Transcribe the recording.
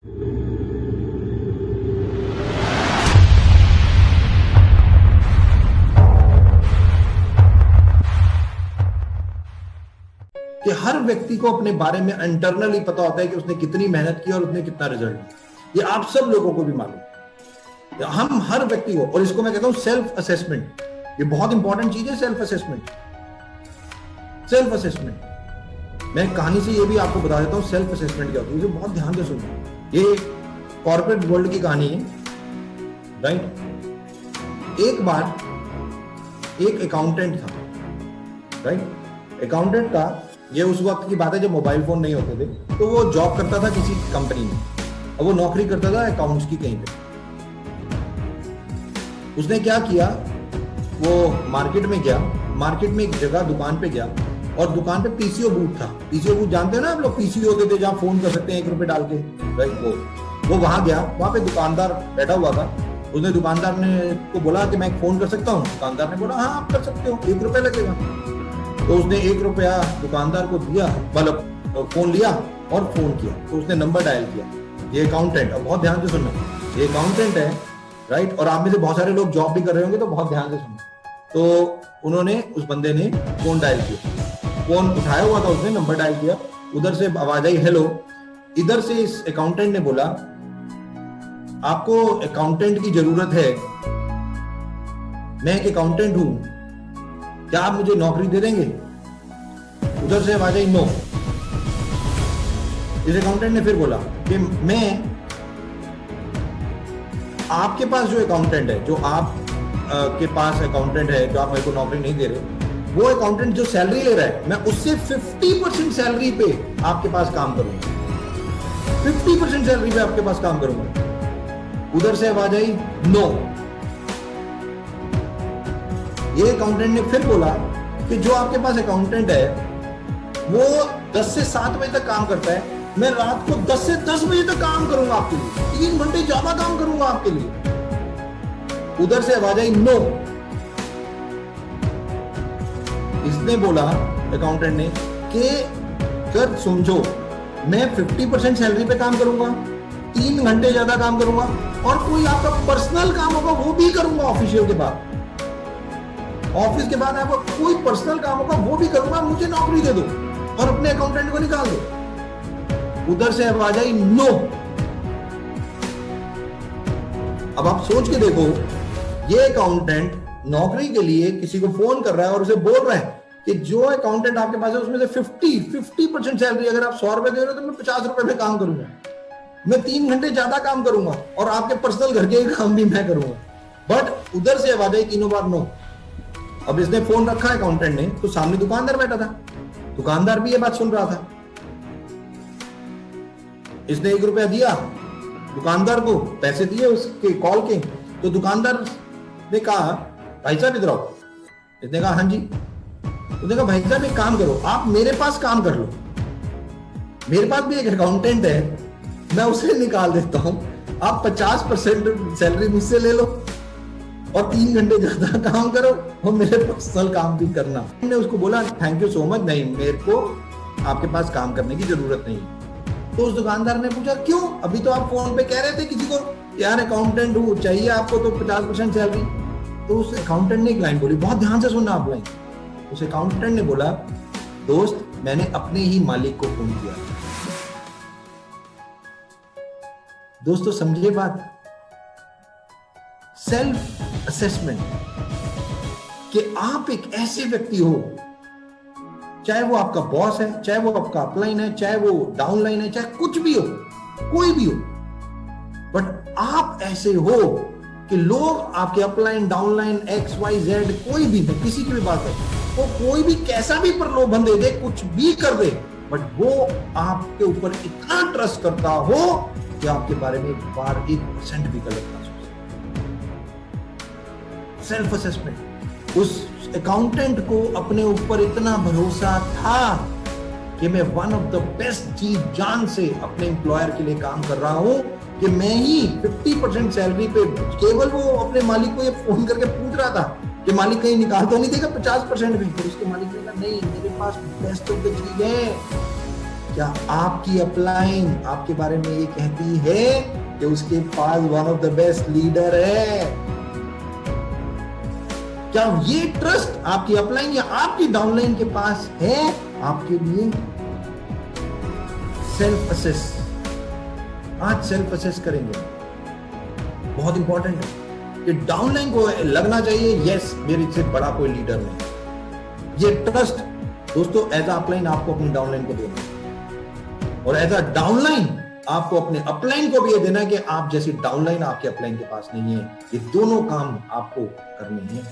कि हर व्यक्ति को अपने बारे में इंटरनली पता होता है कि उसने कितनी मेहनत की और उसने कितना रिजल्ट दिया। ये आप सब लोगों को भी मालूम है। हम हर व्यक्ति को, और इसको मैं कहता हूं सेल्फ असेसमेंट, ये बहुत इंपॉर्टेंट चीज है। सेल्फ असेसमेंट, सेल्फ असेसमेंट मैं कहानी से ये भी आपको बता देता हूं सेल्फ असेसमेंट क्या होता है। बहुत ध्यान से सुनना, ये कॉर्पोरेट वर्ल्ड की कहानी है, राइट। एक बार एक अकाउंटेंट था, राइट। अकाउंटेंट का, ये उस वक्त की बात है जब मोबाइल फोन नहीं होते थे, तो वो जॉब करता था किसी कंपनी में, और वो नौकरी करता था अकाउंट्स की कहीं पे। उसने क्या किया, वो मार्केट में गया, मार्केट में एक जगह दुकान पे गया, और दुकान पे पीसीओ बूथ था। पीसीओ बूथ जानते हैं ना आप लोग, पीसीओ होते थे जहाँ फोन कर सकते हैं 1 रुपए डाल के, राइट। वो वहां गया, वहां पे दुकानदार बैठा हुआ था। उसने दुकानदार ने को बोला कि मैं फोन कर सकता हूँ। दुकानदार ने बोला हाँ आप कर सकते हो, 1 रुपए लगेगा। तो उसने 1 रुपया दुकानदार को दिया, मतलब फोन लिया और फोन किया। तो उसने नंबर डायल किया। ये अकाउंटेंट, अब बहुत ध्यान से सुनना, ये अकाउंटेंट है, राइट। और आप में से बहुत सारे लोग जॉब भी कर रहे होंगे, तो बहुत ध्यान से सुनना। तो उन्होंने, उस बंदे ने फोन डायल किया, फोन उठाया हुआ था उसने, नंबर डायल किया। उधर से आवाज आई हेलो। इधर से इस अकाउंटेंट ने बोला आपको अकाउंटेंट की जरूरत है, मैं एक अकाउंटेंट हूं, क्या आप मुझे नौकरी दे देंगे? उधर से आवाज आई नो। इस अकाउंटेंट ने फिर बोला कि मैं, आपके पास जो अकाउंटेंट है, जो आप के पास अकाउंटेंट है, जो आप मेरे को नौकरी नहीं दे रहे, वो अकाउंटेंट जो सैलरी ले रहा है, मैं उससे 50% सैलरी पे आपके पास काम करूंगा, 50% सैलरी पे आपके पास काम करूंगा। उधर से आवाज आई नो। ये अकाउंटेंट ने फिर बोला कि जो आपके पास अकाउंटेंट है वो 10 से 7 बजे तक काम करता है, मैं रात को 10 से 10 बजे तक काम करूंगा आपके लिए, 3 घंटे ज्यादा काम करूंगा आपके लिए। उधर से आवाज आई नो। इसने बोला, अकाउंटेंट ने, कि कर समझो, मैं 50% सैलरी पे काम करूंगा, 3 घंटे ज्यादा काम करूंगा, और कोई आपका पर्सनल काम होगा वो भी करूंगा ऑफिशियल के बाद, ऑफिस के बाद आपको कोई पर्सनल काम होगा वो भी करूंगा, मुझे नौकरी दे दो और अपने अकाउंटेंट को निकाल दो। उधर से आवाज आई नो। अब आप सोच के देखो, ये अकाउंटेंट नौकरी के लिए किसी को फोन कर रहा है और उसे बोल रहा है कि जो अकाउंटेंट आपके पास है उसमें से 50% सैलरी, अगर आप 100 रुपए दे रहे हो तो मैं 50 रुपए में काम करूंगा, मैं 3 घंटे ज्यादा काम करूंगा, और आपके पर्सनल घर के काम भी मैं करूंगा। बट उधर से आवाज आई तीनों बार नो। अब इसने फोन रखा अकाउंटेंट ने, तो सामने दुकानदार बैठा था, दुकानदार भी ये बात सुन रहा था। इसने 1 रुपया दिया दुकानदार को, पैसे दिए उसके कॉल के। तो दुकानदार ने कहा भाई साहब इधर आओ। इसने कहा हाँ जी। उसने कहा भाई साहब एक काम करो, आप मेरे पास काम कर लो, मेरे पास भी एक अकाउंटेंट है, मैं उसे निकाल देता हूं, आप 50% सैलरी मुझसे ले लो और 3 घंटे ज्यादा काम करो और मेरे पर्सनल काम भी करना। हमने उसको बोला थैंक यू सो मच, नहीं मेरे को आपके पास काम करने की जरूरत नहीं। तो उस दुकानदार ने पूछा क्यों, अभी तो आप फोन पे कह रहे थे किसी को यार अकाउंटेंट हूं, चाहिए आपको तो 50% सैलरी। तो उस अकाउंटेंट ने एक लाइन बोली, बहुत ध्यान से सुनना आप लाइन। उस अकाउंटेंट ने बोला दोस्त मैंने अपने ही मालिक को फोन किया। दोस्तों समझिए बात, सेल्फ असेसमेंट, कि आप एक ऐसे व्यक्ति हो, चाहे वो आपका बॉस है, चाहे वो आपका अपलाइन है, चाहे वो डाउनलाइन है, चाहे कुछ भी हो, कोई भी हो, बट आप ऐसे हो कि लोग आपके upline, downline, X Y Z, कोई भी, किसी की भी बात है, वो कोई भी कैसा भी प्रलोभन दे दे, कुछ भी कर दे, बट वो आपके ऊपर इतना ट्रस्ट करता हो कि आपके बारे में एक बार 1% भी गलत ना सोचे। सेल्फ असेसमेंट, उस अकाउंटेंट को अपने ऊपर इतना भरोसा था कि मैं वन ऑफ द बेस्ट चीज जान से अपने एम्प्लॉयर के लिए काम कर रहा हूं कि मैं ही 50% सैलरी पे, केवल वो अपने मालिक को ये फोन करके पूछ रहा था कि मालिक कहीं निकाल तो नहीं देगा 50% भी। फिर उसके मालिक ने कहा नहीं, मेरे पास बेस्ट ऑफ द चीज है, क्या आपकी अपलाइन आपके बारे में ये कहती है कि उसके पास one of the best leader है? क्या ये ट्रस्ट आपकी अपलाइन या आपकी डाउनलाइन के पास है आपके लिए? सेल्फ असेस, आज सेल्फ असेस करेंगे, बहुत इंपॉर्टेंट है कि डाउनलाइन को लगना चाहिए यस मेरे से बड़ा कोई लीडर नहीं। ये ट्रस्ट दोस्तों एज अ अपलाइन आपको अपनी डाउनलाइन को देना है, और एज अ डाउनलाइन आपको अपने अपलाइन को भी ये देना है कि आप जैसी डाउनलाइन आपके अपलाइन के पास नहीं है। ये दोनों काम आपको करने हैं।